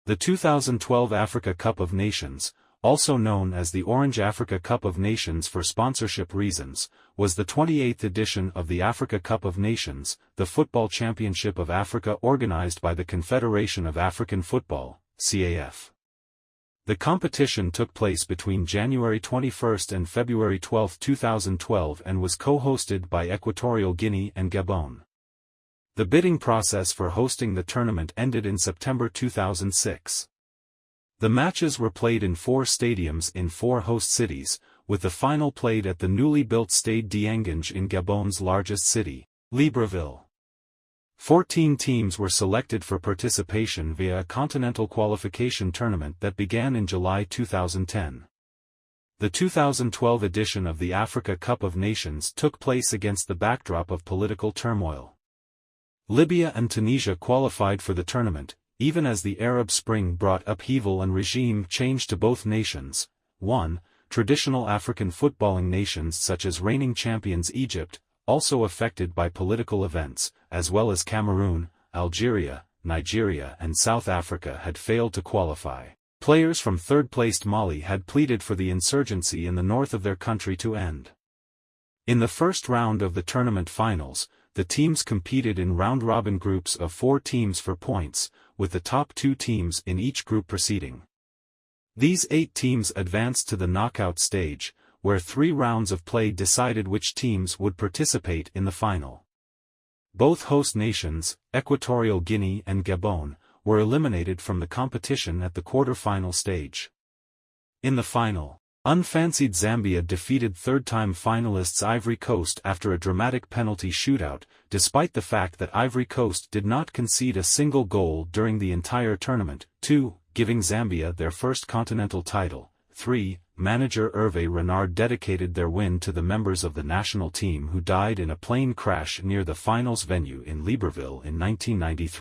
The 2012 Africa Cup of Nations, also known as the Orange Africa Cup of Nations for sponsorship reasons, was the 28th edition of the Africa Cup of Nations, the football championship of Africa organized by the Confederation of African Football, CAF. The competition took place between January 21 and February 12, 2012 and was co-hosted by Equatorial Guinea and Gabon. The bidding process for hosting the tournament ended in September 2006. The matches were played in 4 stadiums in 4 host cities, with the final played at the newly built Stade d'Engange in Gabon's largest city, Libreville. 14 teams were selected for participation via a continental qualification tournament that began in July 2010. The 2012 edition of the Africa Cup of Nations took place against the backdrop of political turmoil. Libya and Tunisia qualified for the tournament, even as the Arab Spring brought upheaval and regime change to both nations. 1. Traditional African footballing nations such as reigning champions Egypt, also affected by political events, as well as Cameroon, Algeria, Nigeria and South Africa had failed to qualify. Players from third-placed Mali had pleaded for the insurgency in the north of their country to end. In the first round of the tournament finals, the teams competed in round-robin groups of 4 teams for points, with the top 2 teams in each group proceeding. These 8 teams advanced to the knockout stage, where 3 rounds of play decided which teams would participate in the final. Both host nations, Equatorial Guinea and Gabon, were eliminated from the competition at the quarter-final stage. In the final, unfancied Zambia defeated third-time finalists Ivory Coast after a dramatic penalty shootout, despite the fact that Ivory Coast did not concede a single goal during the entire tournament. 2. Giving Zambia their first continental title. 3. Manager Hervé Renard dedicated their win to the members of the national team who died in a plane crash near the finals venue in Libreville in 1993.